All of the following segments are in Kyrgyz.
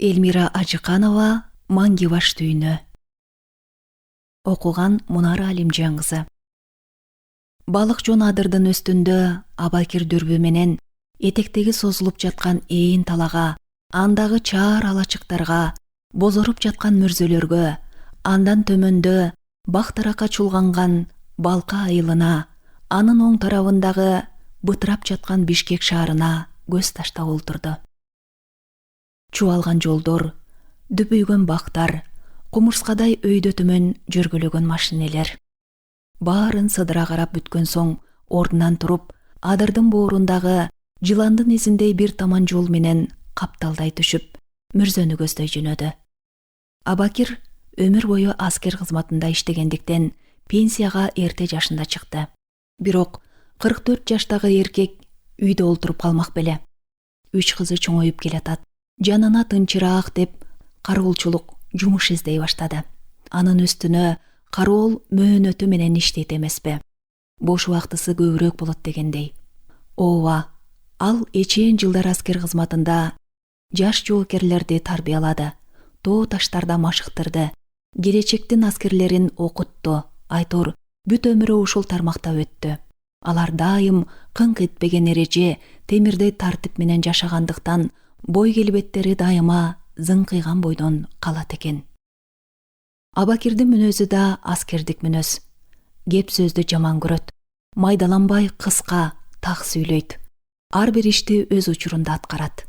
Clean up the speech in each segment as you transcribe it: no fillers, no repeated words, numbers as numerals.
Эльмира Ажыканова Маңгибаш түйіні. Оқуған Мұнара Алимжан қызы. Балық жон адырдың үстінде Абакир дүрбі менен етектегі созылып жатқан эйін талаға, андағы чаар алачықтарға, бозорып жатқан мүрзөлөргө, андан төмөнді бақтарақа чулғанған балқа айылына, анын оң тарабындағы бытырап жатқан Бишкек шаарына көз ташта олтырды. Чуалған жолдор, дүпүйгөн бақтар, құмырсқадай өйдө төмөн жүргөлөгөн машинелер. Барын сыдыра қарап бүткөн соң, ордунан туруп, адырдын боорундағы жыландын изиндей бир таман жол менен капталдай түшүп, мүрзөнү көздөй жөнөдү. Абакир өмүр бою аскер кызматында иштегендиктен пенсияга эрте жашында чыкты. Бирок 44 жаштагы эркек үйдө олтуруп калмак беле. 3 кызы чоңоюп келатат. Жанына тынчыраак деп кароолчулук жумуш издей баштады. Анын үстүнө кароол мөөнөтү менен иштейт эмеспи. Бош убактысы көбүрөөк болот дегендей. Ооба, ал эчен жылдар аскер кызматында жаш жоокерлерди тарбиялады, тоо таштарда машыктырды, келечектин аскерлерин окутту, айтор бүт өмүрү ушул тармакта өттү. Алар дайым кыңк этпеген эреже, темирдей тартип менен жашагандыктан бой келбеттери дайыма зыңкыйган бойдон калат экен. Абакирдин мүнөзү да аскердик мүнөз. Кеп сөздү жаман көрөт, майдаланбай кыска, так сүйлөйт. Ар бир ишти өз учурунда аткарат.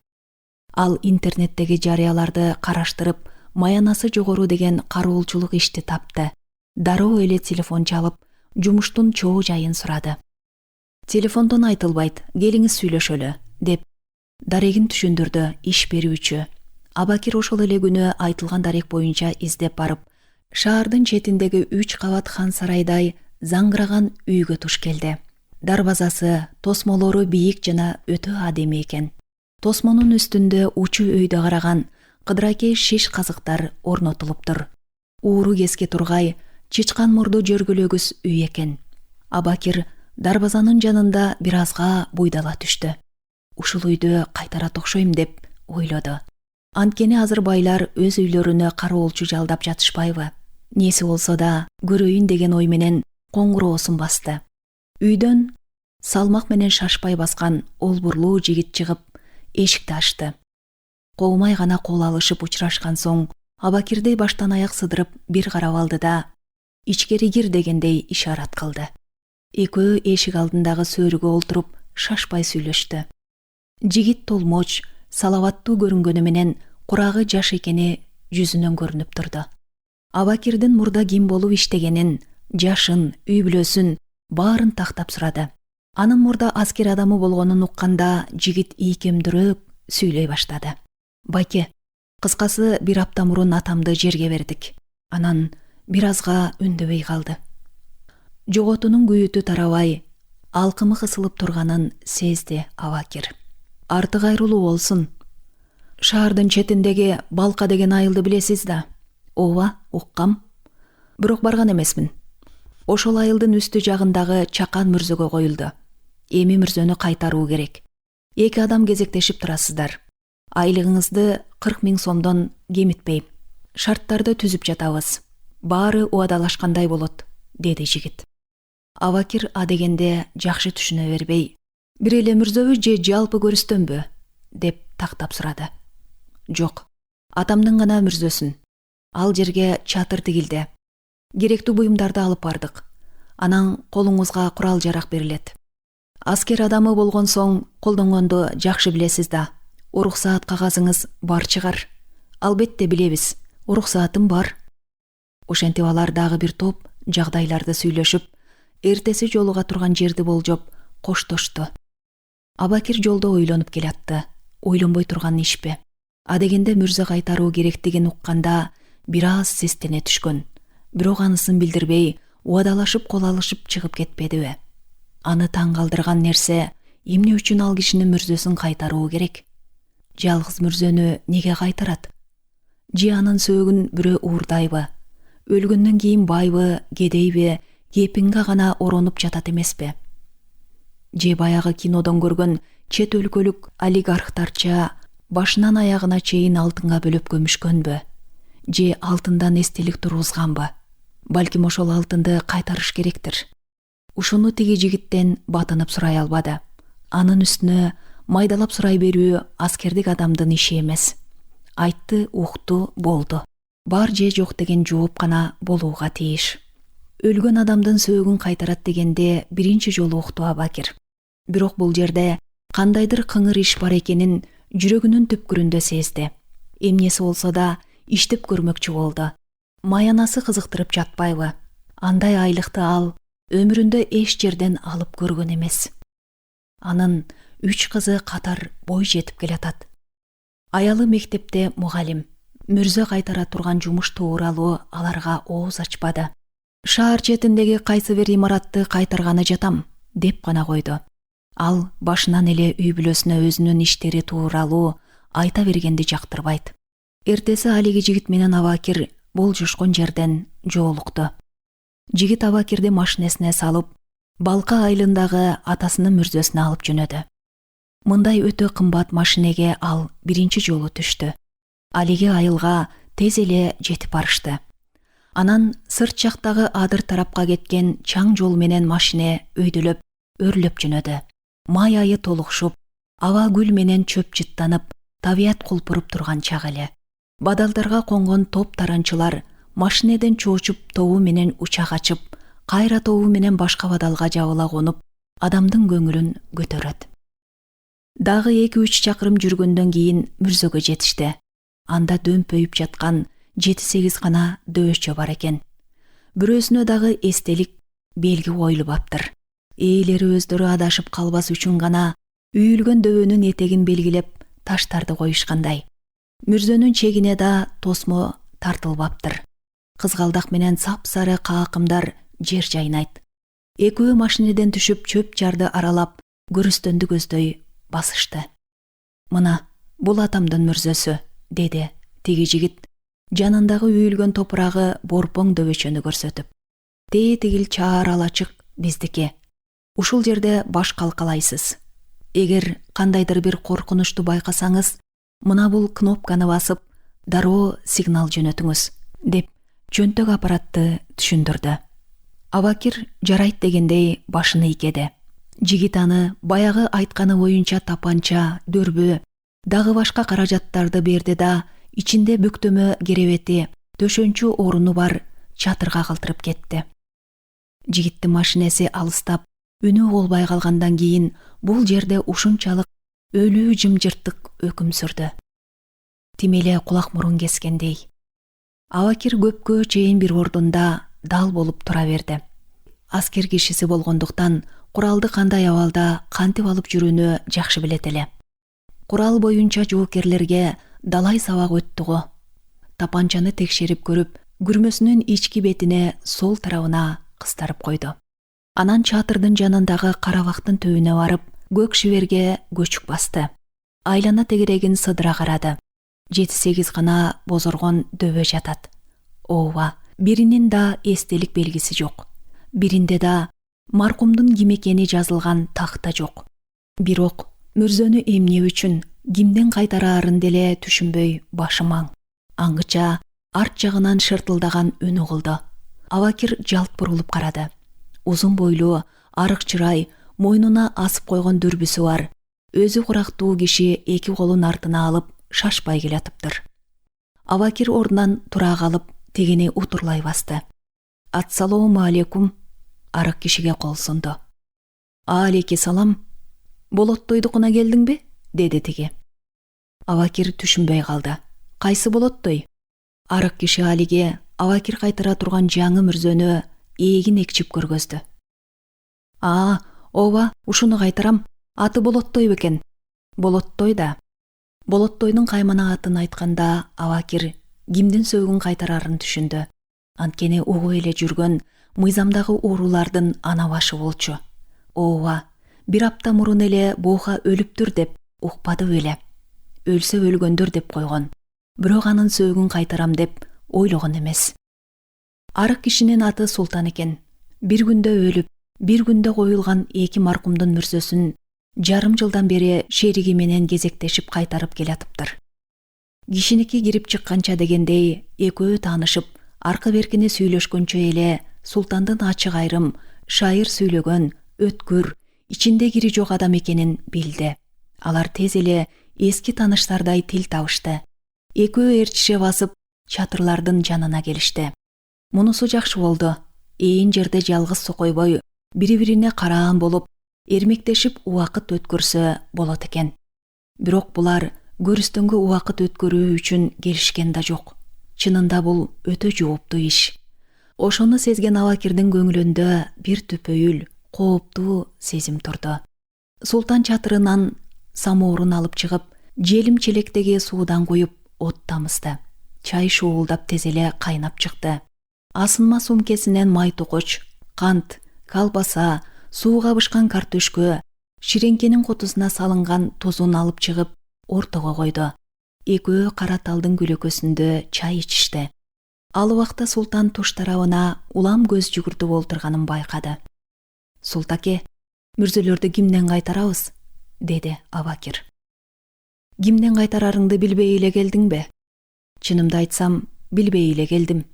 Ал интернеттеги жарыяларды караштырып, маянасы жогору деген кароолчулук ишти тапты. Дароо эле телефон чалып, жумуштун чоо жайын сурады. Телефондон айтылбайт, келиңиз сүйлөшөлү, деп дарегин түшүндүрдү иш берүүчү. Абакир ошол эле күнү айтылган дарек боюнча издеп барып, шаардын четиндеги 3 кабат хан сарайдай заңгыраган үйгө туш келди. Дарбазасы, тосмолору бийик жана өтө адеми экен. Тосмонун үстүндө учу өйдө караган кыдыракей шиш казыктар орнотулуптур. Ууру кеске тургай, чычкан мурду жөргөлөгүс үй экен. Абакир дарбазанын жанында бир азга буйдала түштү. Ушул үйдө кайтара окшойм деп ойлоду. Анткени азыр байлар өз үйлөрүнө кароолчу жалдап жатышпайбы? Неси болсо да көрөйүн деген ой менен коңгуроосун басты. Үйдөн салмак менен шашпай баскан олбурлуу жигит чыгып, эшикти ачты. Коумай гана кол алышып учурашкан соң, Абакирди баштан аяк сыдырып бир карап алды да, ичкери кир дегендей ишарат кылды. Экөө эшик алдындагы сөрүгө олтуруп шашпай сүйлөштү. Жигит толмоч, салаваттуу көрүнгөнү менен курагы жаш экени жүзүнөн көрүнүп турду. Абакирдин мурда ким болуп иштегенин, жашын, үй бүлөсүн баарын тактап сурады. Анын мурда аскер адамы болгонун укканда жигит ийкемдүүрөөк сүйлөй баштады. Байке, кыскасы бир апта мурун атамды жерге бердик. Анан бир азга үндөбөй калды. Жоготунун күйүтү тарабай, алкымы кысылып турганын сезди Абакир. Арты кайрылуу болсун. Шаардын четиндеги Балка деген айылды билесиз да? Ооба, уккам. Бирок барган эмесмин. Ошол айылдын үстү жагындагы чакан мүрзөгө коюлду. Эми мүрзөнү кайтаруу керек. 2 адам кезектешип турасыздар. Айлыгыңызды 40 000 сомдон кемитпейм. Шарттарды түзүп жатабыз. Баары убадалашкандай болот, деди жигит. Абакир адегенде жакшы түшүнө бербей, бир эле мүрзөбү же жалпы көрүстөнбү, деп тактап сурады. Жок, атамдын гана мүрзөсүн. Ал жерге чатыр тигилди. Керектүү буюмдарды алып бардык. Анан колуңузга курал жарак берилет. Аскер адамы болгон соң колдонгонду жакшы билесиз да. Уруксаат кагазыңыз бар чыгар. Албетте билебиз, уруксаатым бар. Ошентип алар дагы бир топ жагдайларды сүйлөшүп, эртеси жолуга турган жерди болжоп коштошту. Абакир жолдо ойлонуп келатты. Ойлонбой турган ишпи? Адегенде мүрзө кайтаруу керектигин укканда бир аз сестене түшкөн. Бирок анысын билдирбей, убадалашып кол алышып чыгып кетпедиби? Аны таң калтырган нерсе, эмне үчүн ал кишинин мүрзөсүн кайтаруу керек? Жалгыз мүрзөнү неге кайтарат? Же анын сөөгүн бирөө уурдайбы? Өлгөндөн кийин байбы, кедейби, кепинге гана оронуп жатат эмеспи? Же баягы кинодон көргөн чет өлкөлүк олигархтарча башынан аягына чейин алтынга бөлөп көмүшкөнбү? Же алтындан эстелик тургузганбы? Балким ошол алтынды кайтарыш керектир. Ушуну тиги жигиттен батынып сурай албады. Анын үстүнө майдалап сурай берүү аскердик адамдын иши эмес. Айтты, укту, болду. Бар же жок деген жооп гана болууга тийиш. Өлгөн адамдын сөөгүн кайтарат дегенде биринчи жолу укту Абакир. Бирок бул жерде кандайдыр кыңыр иш бар экенин жүрөгүнүн түпкүрүндө сезди. Эмнеси болсо да иштеп көрмөкчү болду. Маянасы кызыктырып жатпайбы? Андай айлыкты ал өмүрүндө эч жерден алып көргөн эмес. Анын 3 кызы катар бой жетип келатат. Аялы мектепте мугалим. Мүрзө кайтара турган жумуш тууралуу аларга ооз ачпады. Шаар четиндеги кайсы бир имаратты кайтарганы жатам, деп гана койду. Ал башынан эле үй бүлөсүнө өзүнүн иштери тууралуу айта бергенди жактырбайт. Эртеси алиги жигит менен Абакир болжошкон жерден жолукту. Жигит Абакирди машинесине салып, Балка айылындагы атасынын мүрзөсүнө алып жөнөдү. Мындай өтө кымбат машинеге ал биринчи жолу түштү. Алиги айылга тез эле жетип барышты. Анан сырт жактагы адыр тарапка кеткен чаң жол менен машине өйдөлөп, өрлөп жөнөдү. Май айы толукшуп, аба гүл менен чөп жыттанып, табият кулпуруп турган чак эле. Бадалдарга конгон топ таранчылар машинеден чоочуп тобу менен уча качып, кайра тобу менен башка бадалга жабыла конуп, адамдын көңүлүн көтөрөт. Дагы 2-3 чакырым жүргөндөн кийин мүрзөгө жетишти. Анда дөмпөйүп жаткан 7-8 гана дөбөчө бар экен. Бирөөсүнө дагы эстелик белги коюлуптыр. Ээлери өздөрү адашып калбас үчүн гана үйүлгөн дөбөнүн этегин белгилеп таштарды коюшкандай. Мүрзөнүн чегине да тосмо тартылбаптыр. Кызгалдак менен сап-сары каакымдар жер жайнайт. Экөө машинеден түшүп чөп жарды аралап, көрүстөндү көздөй басышты. Мына, бул атамдын мүрзөсү, деди тиги жигит, жанындагы үйүлгөн топурагы борпоң дөбөчөнү көрсөтүп. Тегил чаар алачык биздики. Ушул жерде баш калкалайсыз. Эгер кандайдыр бир коркунучту байкасаңыз, мына бул кнопканы басып, дароо сигнал жөнөтүңүз, деп чөнтөк аппаратты түшүндүрдү. Абакир жарайт дегендей башын ийкеди. Жигит аны баягы айтканы боюнча тапанча, дөрбө, дагы башка каражаттарды берди да, ичинде бүктөмө керебети, төшөнчү оруну бар чатырга калтырып кетти. Жигиттин машинеси алыстап, үнү болбай калгандан кийин бул жерде ушунчалык өлүү жымжырттык өкүм сүрдү. Тим эле кулак мурун кескендей. Абакир көпкө чейин бир ордунда дал болуп тура берди. Аскер кишиси болгондуктан куралды кандай абалда кантип алып жүрүүнү жакшы билет эле. Курал боюнча жоокерлерге далай сабак өттү го. Тапанчаны текшерип көрүп, күрмөсүнүн ички бетине сол тарабына кыстарып койду. Анан чатырдын жанындагы карабактын төбүнө барып, көк шиберге көчүк басты. Айлана тегерегин сыдыра карады. 7-8 гана бозоргон дөбө жатат. Ооба, биринин да эстелик белгиси жок. Биринде да маркумдун ким экени жазылган такта жок. Бирок мүрзөнү эмне үчүн, кимден кайтараарын деле түшүнбөй башым аң. Аңгыча арт жагынан шыртылдаган үн угулду. Абакир жалт бурулуп карады. Узун бойлуу, арык чырай, мойнуна асып койгон дүрбүсү бар. Өзү курактуу киши эки колун артына алып шашпай келатыптыр. Абакир ордунан тура калып, тегени утурлай басты. Ассалому алейкум. Арык кишиге кол сунду. Алейки салам. Болоттойдукуна келдиңби? Деди тиги. Абакир түшүнбөй калды. Кайсы болоттой? Арык киши алиге Абакир кайтара турган жаңы мүрзөнү ээгин экчип көргөздү. Ооба, ушуну кайтарам. Аты Болоттой бекен. Болоттой да. Болоттойдун каймана атын айтканда Абакир кимдин сөөгүн кайтарарын түшүндү. Анткени угуп эле жүргөн мыйзамдагы уурулардын ана башы болчу. Ооба, бир апта мурун эле Боха өлүптүр деп укпады беле. Өлсө өлгөндөр деп койгон. Бирок анын сөөгүн кайтарам деп ойлогон эмес. Арык кишинин аты Султан экен. Бир күндө өлүп, бир күндө коюлган эки маркумдун мүрзөсүн жарым жылдан бери шериги менен кезектешип кайтарып келатыптыр. Кишиники кирип чыкканча дегендей экөө таанышып, аркы беркине сүйлөшкөнчө эле Султандын ачык айрым, шайыр сүйлөгөн, өткүр, ичинде кири жок адам экенин билди. Алар тез эле эски тааныштардай тил табышты. Экөө ээрчише басып, чатырлардын жанына келишти. Мунусу жакшы болду. Ээн жерде жалгыз сокойбой, бири-бирине караан болуп, эрмектешип убакыт өткөрсө болот экен. Бирок булар көрүстөнгө убакыт өткөрүү үчүн келишкен да жок. Чынында бул өтө жооптуу иш. Ошону сезген Абакирдин көңүлүндө бир түпөйүл, кооптуу сезим турду. Султан чатырынан самоорун алып чыгып, желим челектеги суудан куюп, от тамызды. Чай шуулдап тез эле кайнап чыкты. Асынма сумкесинен май токоч, кант, колбаса, сууга бышкан картөшкө, ширеңкенин кутусуна салынган тузун алып чыгып, ортого койду. Экөө кара талдын күлөкөсүндө чай ичишти. Ал убакта Султан туш тарабына улам көз жүгүртүп олтурганын байкады. Султаке, мүрзөлөрдү кимден кайтарабыз? Деди Абакир. Кимден кайтарарыңды билбей эле келдиңби? Чынымды айтсам, билбей эле келдим.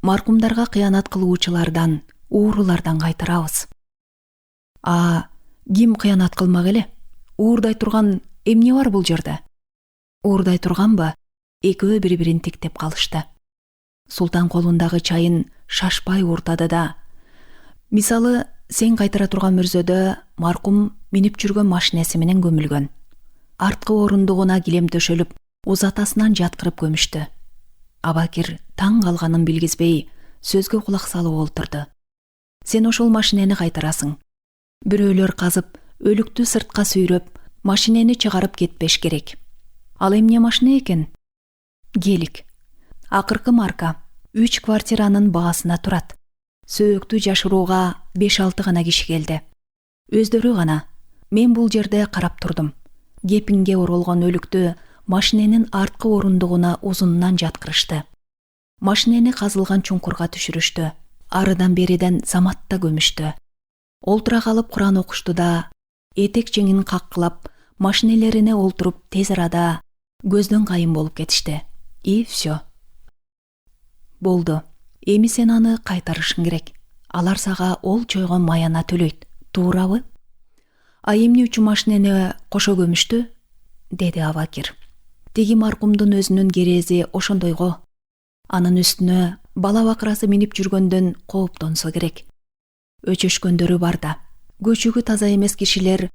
Маркумдарга кыянат кылуучулардан, уурулардан кайтарабыз. Ким кыянат кылмак эле? Уурдай турган эмне бар бул жерде? Уурдай турганбы? Экөө бири-бирин тиктеп калышты. Султан колундагы чайын шашпай ууртады да: мисалы, сен кайтара турган мүрзөдө маркум минип жүргөн машинеси менен көмүлгөн. Арткы орундугуна килем төшөлүп, узатасынан жаткырып көмүштү. Абакир таң калганын билгизбей, сөзгө кулак салып олтурду. Сен ошол машинени кайтарасың. Бирөөлөр казып, өлүктү сыртка сүйрөп, машинени чыгарып кетпеш керек. Ал эмне машина экен? Гелик. Акыркы марка. 3 квартиранын баасына турат. Сөөктү жашырууга 5-6 гана киши келди. Өздөрү гана. Мен бул жерде карап турдум. Кепинге оролгон өлүктү машиненин арткы орундугуна узунунан жаткырышты. Машинени казылган чуңкурга түшүрүштү. Арыдан бериден заматта көмүштү. Олтура калып Куран окушту да, этек жеңин каккылап, машинелерине олтуруп тез арада көздөн кайын болуп кетишти. И всё. Болду. Эми сен аны кайтарышың керек. Алар сага ол чойгон маяна төлөйт. Туурабы? Эмне үчүн машинени кошо көмүштү? Деди Абакир. Тиги маркумдун өзүнүн керези ошондой го. Анын үстүнө бала бакырасы минип жүргөндөн кооптонсо керек. Өчөшкөндөрү бар да. Көчүгү таза эмес кишилер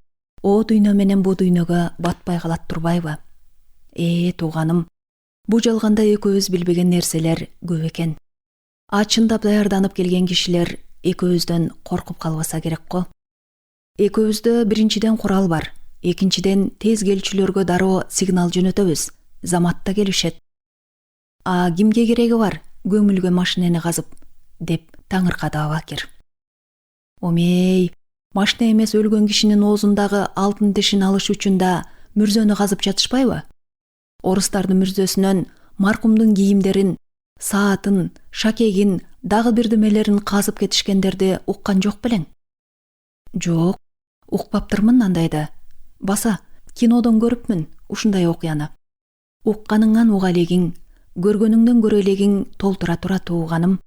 о дүйнө менен бу дүйнөгө батпай калат турбайбы? Тууганым, бу жалганда экөөбүз билбеген нерселер көп экен. Чындап даярданып келген кишилер экөөбүздөн коркуп калбаса керек го. Экөөбүздө биринчиден курал бар, экинчиден тез келчүлөргө дароо сигнал жөнөтөбүз. Заматта келишет. Кимге кереги бар көмүлгөн машинени казып? Деп таңыркады Абакир. Омей, машина эмес өлгөн кишинин оозундагы алтын тишин алыш үчүн да мүрзөнү казып жатышпайбы? Орустардын мүрзөсүнөн маркумдун кийимдерин, саатын, шакегин, дагы бирдемелерин казып кетишкендерди уккан жок белең? Жок, укпаптырмын андайды. Баса, кинодон көрүпмүн ушундай окуяны. Укканыңан уга элегиң, көргөнүңдөн көрө элегиң толтура тура тууганым.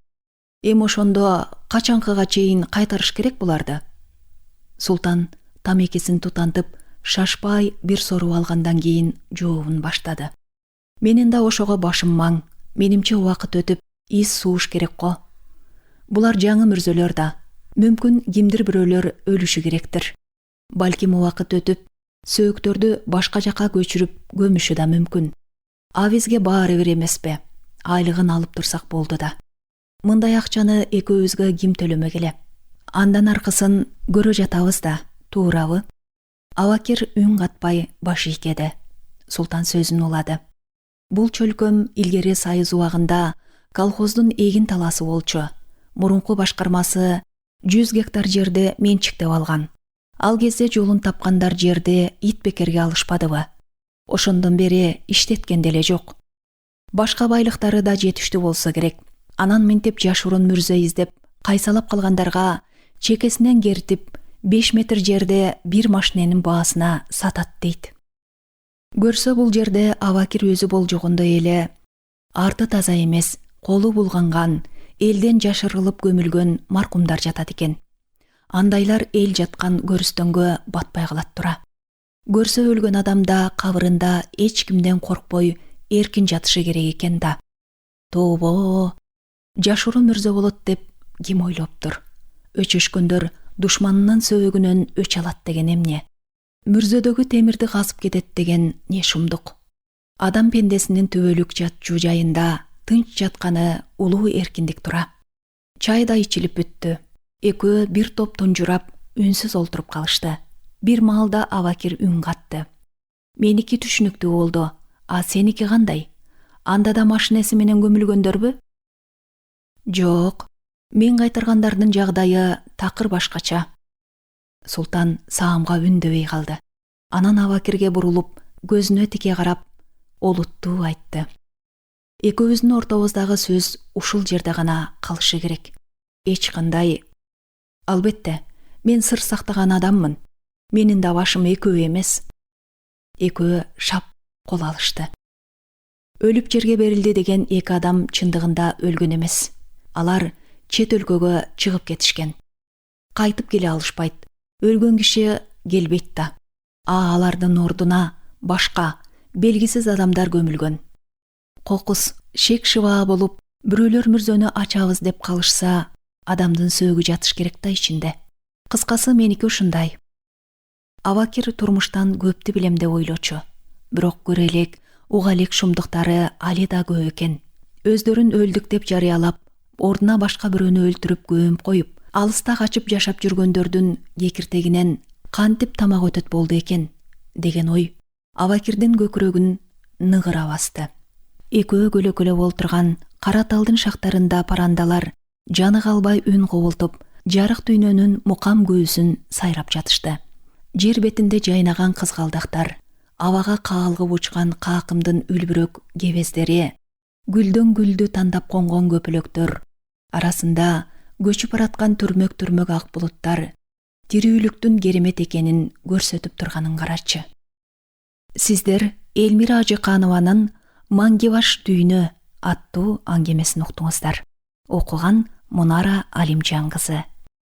Эми ошондо качанкыга чейин кайтарыш керек буларды? Султан тамекисин тутантып, шашпай бир соруп алгандан кийин жообун баштады. Менин да ошого башым маң. Менимче убакыт өтүп, из сууш керек го. Булар жаңы мүрзөлөр да. Мүмкүн кимдир бирөөлөр өлүшү керектир. Балким убакыт өтүп, сөөктөрдү башка жака көчүрүп көмүшү да мүмкүн. Бизге баары бир эмеспи? Айлыгын алып турсак болду да. Мындай акчаны экөөбүзгө ким төлөмөк эле? Андан аркысын көрө жатабыз да, туурабы? Абакир үн катпай баш ийкеди. Султан сөзүн улады. Бул чөлкөм илгери сайыз убагында колхоздун эгин талаасы болчу. Мурунку башкармасы 100 гектар жерди менчиктеп алган. Ал кезде жолун тапкандар жерди ит бекерге алышпадыбы? Ошондон бери иштеткен деле жок. Башка байлыктары да жетиштүү болсо керек. Анан мынтип жашыруун мүрзө издеп, кайсалап калгандарга чекесинен кертип, 5 метр жерде бир машиненин баасына сатат дейт. Көрсө бул жерде Абакир өзү болжогондой эле арты таза эмес, колу булганган, элден жашырылып көмүлгөн маркумдар жатат экен. Андайлар эл жаткан көрүстөнгө батпай калат тура. Көрсө өлгөн адамда кабырында эч кимден коркпой эркин жатышы керек экен да. Тобо, жашыруу мырза болот деп ким ойлоптур? Өчөшкөндөр душманынын сөөгүнөн өч алат деген эмне? Мүрзөдөгү темирди казып кетет деген не шумдук? Адам пендесинин түбөлүк жатчу жайында тынч жатканы улуу эркиндик тура. Чай да ичилип бүттү. Экөө бир топ тунжурап үнсүз олтуруп калышты. Бир маалда Абакир үн катты. Меники түшүнүктүү болду, а сеники кандай? Анда да машинеси менен көмүлгөндөрбү? Жок, мен кайтаргандардын жагдайы такыр башкача. Султан саамга үндөбөй калды. Анан Абакирге бурулуп, көзүнө тике карап, олуттуу айтты. Экөөбүздүн ортобуздагы сөз ушул жерде гана калышы керек. Эч кандай. Албетте, мен сыр сактаган адаммын. Менин да башым экөө эмес. Экөө шап кол алышты. Өлүп жерге берилди деген эки адам чындыгында өлгөн эмес. Алар чет өлкөгө чыгып кетишкен. Кайтып келе алышпайт. Өлгөн киши келбейт да. Алардын ордуна башка белгисиз адамдар көмүлгөн. Кокус, шек шыбаа болуп, бирөөлөр мүрзөнү ачабыз деп калышса, адамдын сөөгү жатыш керек да ичинде. Кыскасы меники ушундай. Абакир турмуштан көптү билем деп ойлочу. Бирок көрө элек, уга элек шумдуктары али да көп экен. Өздөрүн өлдүк деп жарыялап, ордуна башка бирөөнү өлтүрүп көмүп коюп, алыста качып жашап жүргөндөрдүн кекиртегинен кантип тамак өтөт болду экен деген ой Абакирдин көкүрөгүн ныгыра басты. Экөө көлөкөлөп олтурган кара талдын шактарында парандалар жаны калбай үн кобултуп, жарык дүйнөнүн мукам көөсүн сайрап жатышты. Жер бетинде жайнаган кызгалдактар, абага каалгып учкан каакымдын үлбүрөк кебездери, гүлдөн гүлдү тандап конгон көпөлөктөр, арасында көчүп бараткан түрмөк ак булуттар тирүүлүктүн керемет экенин көрсөтүп турганын карачы. Сиздер Элмира Ажыканованын «Маңгибаш дүйнө» аттуу аңгемесин уктуңуздар. Окуган Мунара Алимжан кызы.